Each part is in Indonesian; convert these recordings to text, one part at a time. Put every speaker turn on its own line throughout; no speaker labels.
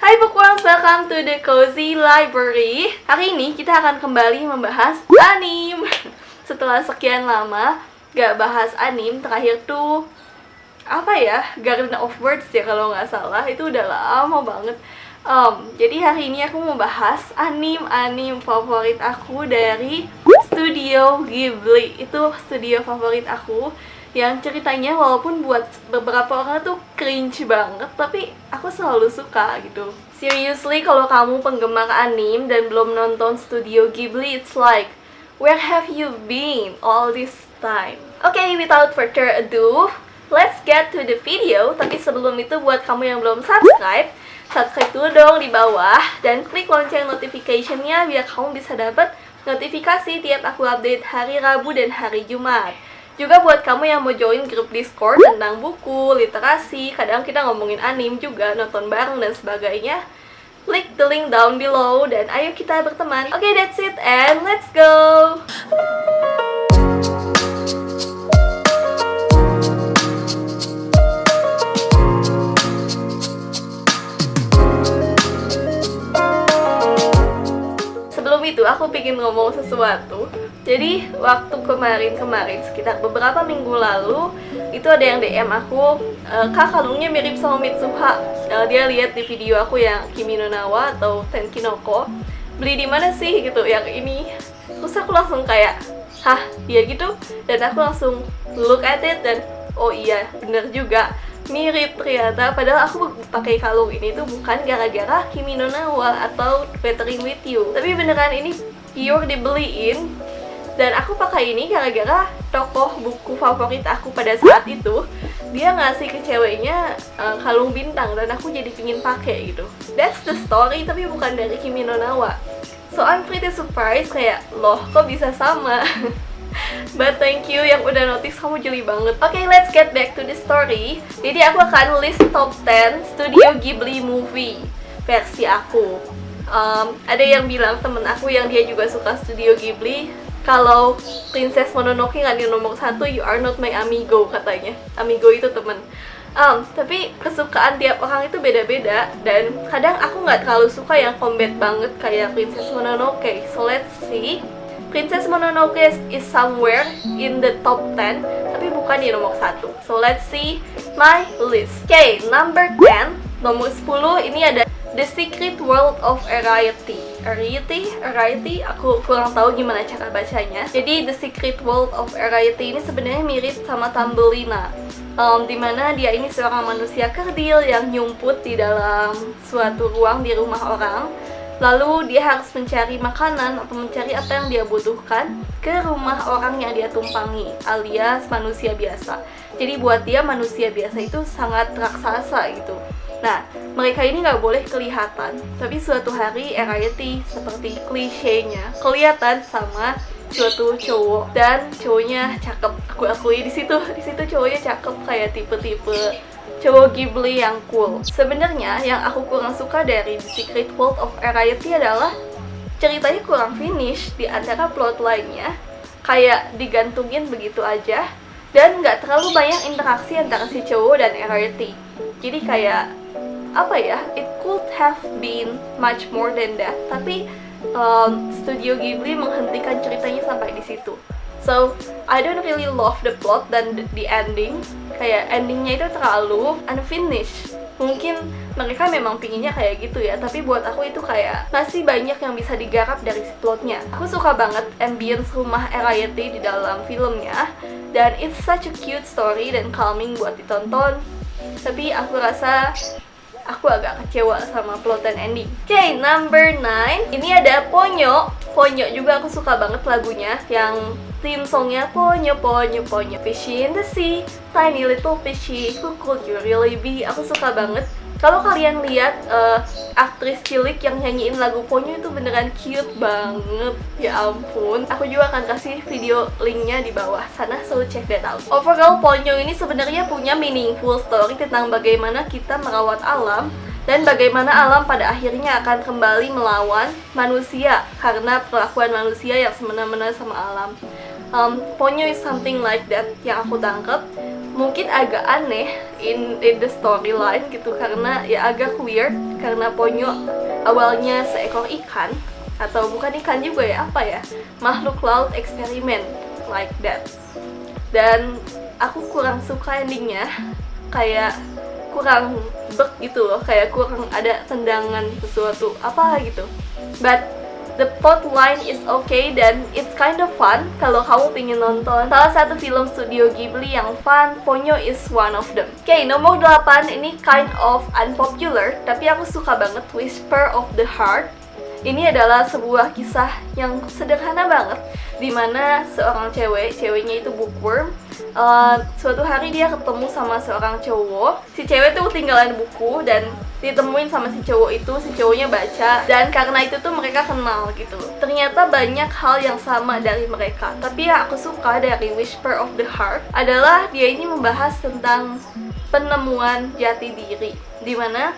Hai Bookworms, welcome to the Cozy Library. Hari ini kita akan kembali membahas anime. Setelah sekian lama gak bahas anime, terakhir tuh apa ya, Garden of Words ya kalau nggak salah. Itu udah lama banget. Jadi hari ini aku mau bahas anime favorit aku dari Studio Ghibli. Itu studio favorit aku yang ceritanya walaupun buat beberapa orang tuh cringe banget, tapi aku selalu suka gitu. Seriously, kalau kamu penggemar anime dan belum nonton Studio Ghibli, it's like, where have you been all this time? Okay, without further ado, let's get to the video. Tapi sebelum itu, buat kamu yang belum subscribe dulu dong di bawah dan klik lonceng notification-nya biar kamu bisa dapat notifikasi tiap aku update hari Rabu dan hari Jumat. Juga buat kamu yang mau join grup Discord tentang buku, literasi, kadang kita ngomongin anime juga, nonton bareng dan sebagainya, klik the link down below dan ayo kita berteman. Okay, that's it and let's go! Sebelum itu aku pengen ngomong sesuatu. Jadi waktu kemarin sekitar beberapa minggu lalu itu ada yang DM aku, Kak, kalungnya mirip sama Mitsuha. Dia lihat di video aku yang Kimi no Na wa atau Tenkinoko. Beli di mana sih gitu yang ini. Terus aku langsung kayak, hah, iya gitu? Dan aku langsung look at it dan oh iya, bener juga. Mirip ternyata, padahal aku pakai kalung ini tuh bukan gara-gara Kimi no Na wa atau Bettering with You, tapi beneran ini pure dibeliin. Dan aku pakai ini gara-gara tokoh buku favorit aku pada saat itu dia ngasih ke ceweknya kalung bintang dan aku jadi pingin pakai gitu. That's the story, tapi bukan dari Kimi no Na wa. So I'm pretty surprised, kayak loh kok bisa sama. But thank you yang udah notice, kamu jeli banget. Okay, let's get back to the story. Jadi aku akan list top 10 Studio Ghibli movie versi aku. Ada yang bilang, temen aku yang dia juga suka Studio Ghibli, kalau Princess Mononoke nggak di nomor 1, you are not my amigo katanya. Amigo itu temen. Tapi kesukaan tiap orang itu beda-beda. Dan kadang aku nggak terlalu suka yang combat banget kayak Princess Mononoke. So let's see. Princess Mononoke is somewhere in the top 10, tapi bukan di nomor 1. So let's see my list. Okay, number 10, nomor 10 ini ada The Secret World of Arrietty. Arrietty, aku kurang tahu gimana cara bacanya. Jadi The Secret World of Arrietty ini sebenarnya mirip sama Thumbelina, dimana dia ini seorang manusia kerdil yang nyumput di dalam suatu ruang di rumah orang. Lalu dia harus mencari makanan atau mencari apa yang dia butuhkan ke rumah orang yang dia tumpangi, alias manusia biasa. Jadi buat dia manusia biasa itu sangat raksasa gitu. Nah, mereka ini nggak boleh kelihatan, tapi suatu hari Arrietty seperti klisenya kelihatan sama suatu cowok dan cowoknya cakep. Aku akui di situ cowoknya cakep, kayak tipe-tipe cowok Ghibli yang cool. Sebenarnya yang aku kurang suka dari The Secret World of Arrietty adalah ceritanya kurang finish di antara plot lainnya, kayak digantungin begitu aja dan nggak terlalu banyak interaksi antara si cowok dan Arrietty. Jadi kayak apa ya, it could have been much more than that, tapi Studio Ghibli menghentikan ceritanya sampai di situ. So I don't really love the plot dan the ending. Kayak endingnya itu terlalu unfinished. Mungkin mereka memang pinginnya kayak gitu ya, tapi buat aku itu kayak masih banyak yang bisa digarap dari si plotnya. Aku suka banget ambience rumah Arrietty di dalam filmnya, dan it's such a cute story dan calming buat ditonton. Tapi aku rasa aku agak kecewa sama plot dan ending. Okay, number 9. Ini ada Ponyo. Ponyo juga aku suka banget lagunya, yang theme songnya Ponyo, Ponyo, Ponyo, Fishy in the sea, tiny little fishy, who could you really be? Aku suka banget. Kalau kalian lihat aktris cilik yang nyanyiin lagu Ponyo itu beneran cute banget. Ya ampun. Aku juga akan kasih video linknya di bawah sana, so check that out. Overall, Ponyo ini sebenarnya punya meaningful story tentang bagaimana kita merawat alam dan bagaimana alam pada akhirnya akan kembali melawan manusia karena perlakuan manusia yang semena-mena sama alam. Ponyo is something like that yang aku tangkep. mungkin agak aneh in the storyline gitu, karena ya agak weird karena Ponyo awalnya seekor ikan, atau bukan ikan juga ya, apa ya, makhluk laut eksperimen like that. Dan aku kurang suka endingnya, kayak kurang gitu loh, kayak kurang ada tendangan sesuatu apa gitu. But the plot line is okay dan it's kind of fun kalau kamu pengen nonton salah satu film studio Ghibli yang fun. Ponyo is one of them. Oke, nomor 8 ini kind of unpopular, tapi aku suka banget, Whisper of the Heart. Ini adalah sebuah kisah yang sederhana banget, dimana seorang ceweknya itu bookworm. Suatu hari dia ketemu sama seorang cowok. Si cewek tuh ketinggalan buku dan ditemuin sama si cowok itu. Si cowoknya baca, dan karena itu tuh mereka kenal gitu. Ternyata banyak hal yang sama dari mereka. Tapi yang aku suka dari Whisper of the Heart adalah dia ini membahas tentang penemuan jati diri, dimana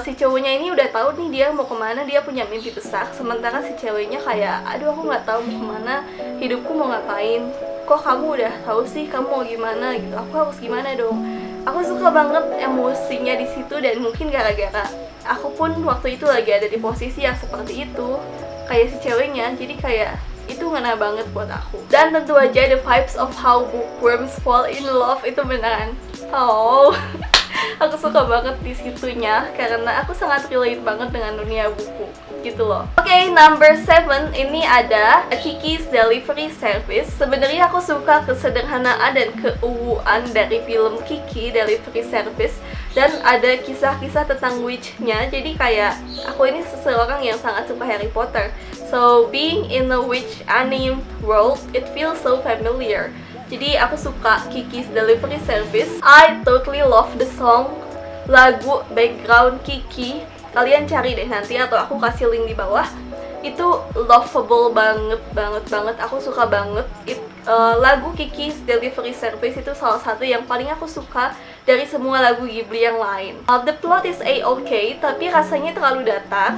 si cowoknya ini udah tahu nih dia mau kemana, dia punya mimpi besar. Sementara si ceweknya kayak, aduh aku nggak tahu mau kemana, hidupku mau ngapain. Kok kamu udah tahu sih kamu mau gimana gitu, aku harus gimana dong. Aku suka banget emosinya di situ, dan mungkin gara-gara aku pun waktu itu lagi ada di posisi yang seperti itu kayak si ceweknya, jadi kayak itu ngena banget buat aku. Dan tentu aja the vibes of how bookworms fall in love itu beneran aku suka banget di situnya, karena aku sangat relate banget dengan dunia buku gitu loh. Oke, number 7 ini ada Kiki's Delivery Service. Sebenarnya aku suka kesederhanaan dan keuuan dari film Kiki Delivery Service, dan ada kisah-kisah tentang witch-nya. Jadi kayak aku ini seseorang yang sangat suka Harry Potter, so being in a witch anime world, it feels so familiar. Jadi aku suka Kiki's Delivery Service. I totally love the song, lagu background Kiki. Kalian cari deh nanti, atau aku kasih link di bawah. Itu lovable banget. Aku suka banget. Lagu Kiki's Delivery Service itu salah satu yang paling aku suka dari semua lagu Ghibli yang lain. The plot is a-okay, tapi rasanya terlalu datar.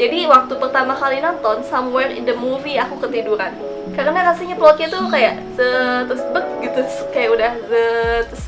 Jadi waktu pertama kali nonton, somewhere in the movie aku ketiduran. Karena rasanya plotnya tuh kayak terus gitu, kayak udah terus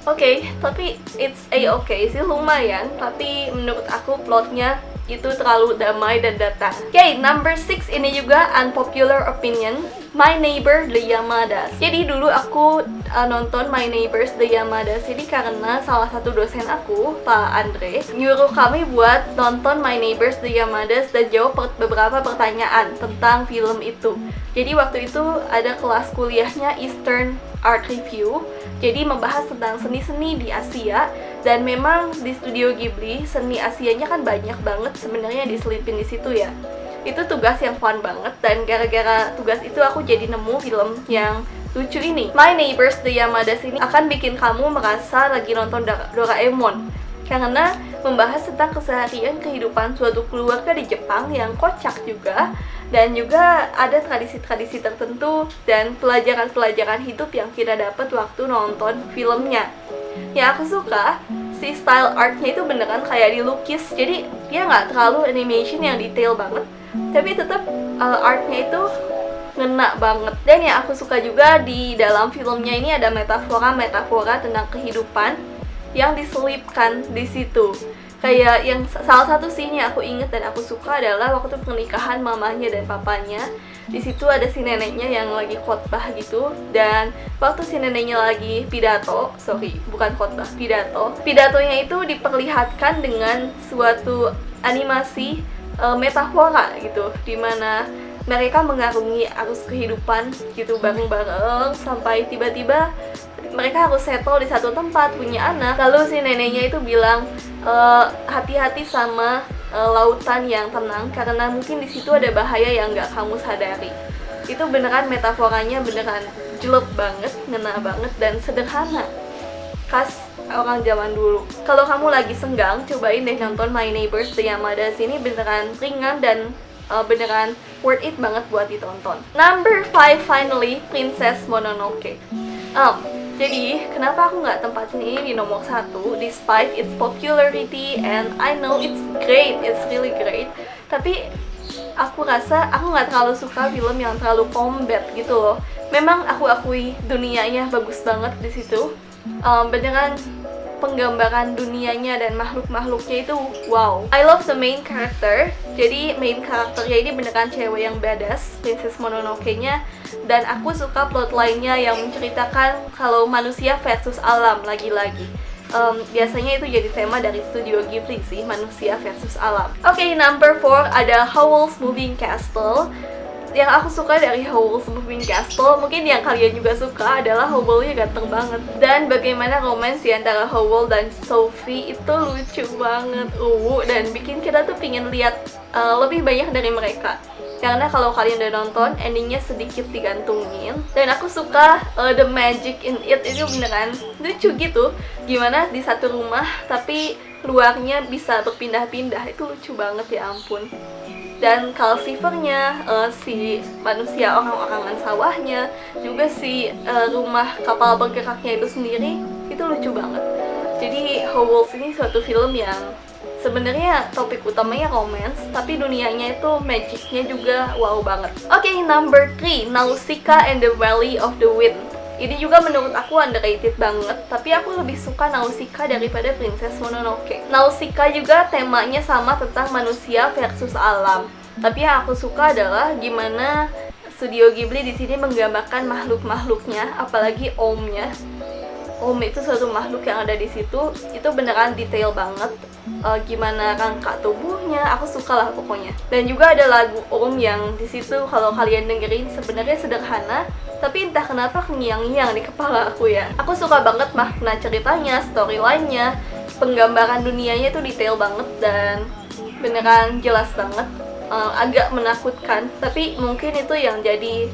oke, tapi it's a-okay sih, lumayan. Tapi menurut aku plotnya itu terlalu damai dan datar. Oke, number 6 ini juga unpopular opinion, My Neighbor the Yamadas. Jadi dulu aku nonton My Neighbors the Yamadas ini karena salah satu dosen aku, Pak Andre, nyuruh kami buat nonton My Neighbors the Yamadas dan jawab beberapa pertanyaan tentang film itu. Jadi waktu itu ada kelas kuliahnya Eastern Art Review, jadi membahas tentang seni-seni di Asia. Dan memang di studio Ghibli seni Asianya kan banyak banget sebenarnya diselipin di situ ya. Itu tugas yang fun banget, dan gara-gara tugas itu aku jadi nemu film yang lucu ini. My Neighbors the Yamadas ini akan bikin kamu merasa lagi nonton Doraemon, karena membahas tentang keseharian kehidupan suatu keluarga di Jepang yang kocak juga, dan juga ada tradisi-tradisi tertentu dan pelajaran-pelajaran hidup yang kita dapat waktu nonton filmnya. Yang aku suka, si style artnya itu beneran kayak dilukis, jadi dia nggak terlalu animation yang detail banget, tapi tetap artnya itu ngena banget. Dan yang aku suka juga di dalam filmnya ini ada metafora tentang kehidupan yang diselipkan di situ. Kayak yang salah satu scene yang aku inget dan aku suka adalah waktu pernikahan mamanya dan papanya. Di situ ada si neneknya yang lagi khotbah gitu, dan waktu si neneknya lagi pidato, pidatonya itu diperlihatkan dengan suatu animasi metafora gitu, dimana mereka mengarungi arus kehidupan gitu bareng-bareng sampai tiba-tiba mereka harus settle di satu tempat, punya anak. Lalu si neneknya itu bilang, hati-hati sama lautan yang tenang, karena mungkin di situ ada bahaya yang nggak kamu sadari. Itu beneran metaforanya beneran jelek banget, ngena banget, dan sederhana, khas orang zaman dulu. Kalau kamu lagi senggang, cobain deh nonton My Neighbors the Yamadas. Ini beneran ringan dan beneran worth it banget buat ditonton. Number 5 finally, Princess Mononoke. Jadi, kenapa aku nggak tempatin ini di nomor 1 despite its popularity, and I know it's great, it's really great. Tapi aku rasa aku nggak terlalu suka film yang terlalu combat gitu loh. Memang aku akui dunianya bagus banget di situ, Beneran penggambaran dunianya dan makhluk-makhluknya itu wow. I love the main character. Jadi main karakternya ini beneran cewek yang badass, Princess Mononoke-nya. Dan aku suka plotline-nya yang menceritakan kalau manusia versus alam lagi-lagi. Biasanya itu jadi tema dari studio Ghibli sih, manusia versus alam. Oke, number 4 ada Howl's Moving Castle. Yang aku suka dari Howl's Moving Castle, mungkin yang kalian juga suka, adalah Howl-nya ganteng banget. Dan bagaimana romance di antara Howl dan Sophie itu lucu banget, dan bikin kita tuh pingin lihat lebih banyak dari mereka. Karena kalau kalian udah nonton, endingnya sedikit digantungin. Dan aku suka the magic in it, itu beneran lucu gitu. Gimana di satu rumah, tapi luarnya bisa berpindah-pindah, itu lucu banget ya ampun. Dan Calcifernya, si manusia orang-orangan sawahnya, juga si rumah kapal bergeraknya itu sendiri, itu lucu banget. Jadi Howl's ini suatu film yang sebenarnya topik utamanya romance, tapi dunianya itu magicnya juga wow banget. Oke, number 3, Nausicaa and the Valley of the Wind. Ini juga menurut aku underrated banget, tapi aku lebih suka Nausicaa daripada Princess Mononoke. Nausicaa juga temanya sama tentang manusia versus alam. Tapi yang aku suka adalah gimana studio Ghibli di sini menggambarkan makhluk-makhluknya, apalagi Omnya. Om itu suatu makhluk yang ada di situ, itu beneran detail banget. Gimana rangka tubuhnya, aku suka lah pokoknya. Dan juga ada lagu Om yang di situ kalau kalian dengerin sebenarnya sederhana, tapi entah kenapa ngiang-ngiang di kepala aku ya. Aku suka banget makna ceritanya, storyline-nya, penggambaran dunianya itu detail banget dan beneran jelas banget. Agak menakutkan, tapi mungkin itu yang jadi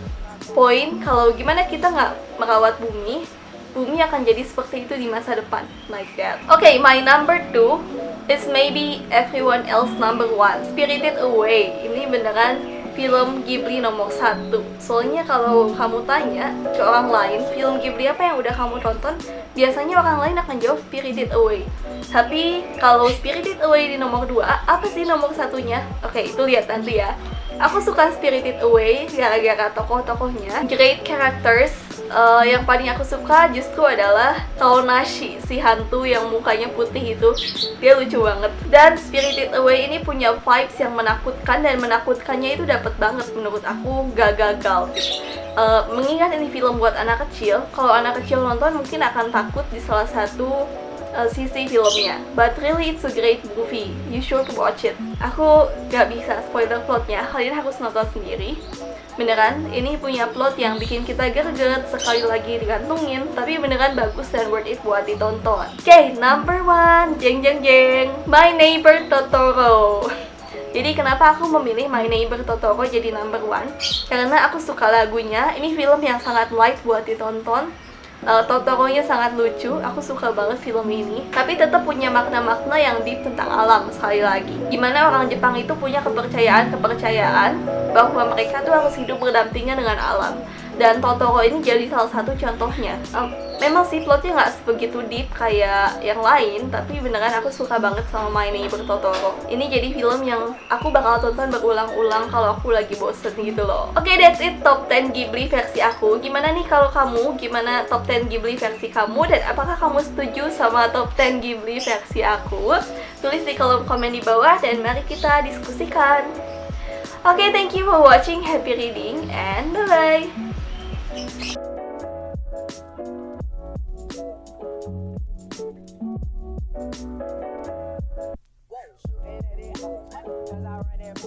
poin kalau gimana kita nggak merawat bumi akan jadi seperti itu di masa depan, like that. Okay, my number 2 is maybe everyone else number 1, Spirited Away. Ini beneran film Ghibli nomor 1. Soalnya kalau kamu tanya ke orang lain, film Ghibli apa yang udah kamu tonton, biasanya orang lain akan jawab Spirited Away. Tapi kalau Spirited Away di nomor 2, apa sih nomor satunya? Oke, itu lihat nanti ya. Aku suka Spirited Away gara-gara tokoh-tokohnya, great characters. Yang paling aku suka justru adalah Kaonashi, si hantu yang mukanya putih itu. Dia lucu banget. Dan Spirited Away ini punya vibes yang menakutkan, dan menakutkannya itu dapet banget menurut aku, gak gagal gitu. Mengingat ini film buat anak kecil, kalau anak kecil nonton mungkin akan takut di salah satu sisi filmnya, but really it's a great movie, you should watch it. Aku gak bisa spoiler plotnya, kalian harus nonton sendiri. Beneran, ini punya plot yang bikin kita greget, sekali lagi digantungin, tapi beneran bagus dan worth it buat ditonton. Okay, number 1, jeng jeng jeng, My Neighbor Totoro. Jadi kenapa aku memilih My Neighbor Totoro jadi number 1? Karena aku suka lagunya, ini film yang sangat light buat ditonton. Totoro-nya sangat lucu, aku suka banget film ini. Tapi tetap punya makna-makna yang deep tentang alam sekali lagi. Gimana orang Jepang itu punya kepercayaan bahwa mereka tuh harus hidup berdampingan dengan alam. Dan Totoro ini jadi salah satu contohnya. Memang sih plotnya nggak sebegitu deep kayak yang lain, tapi beneran aku suka banget sama My Neighbor Totoro. Ini jadi film yang aku bakal tonton berulang-ulang kalau aku lagi bosen gitu loh. Oke, that's it, top 10 Ghibli versi aku. Gimana nih kalau kamu? Gimana top 10 Ghibli versi kamu? Dan apakah kamu setuju sama top 10 Ghibli versi aku? Tulis di kolom komen di bawah dan mari kita diskusikan. Oke, thank you for watching, happy reading, and bye-bye! Whoa, shooting at it, cause I run it.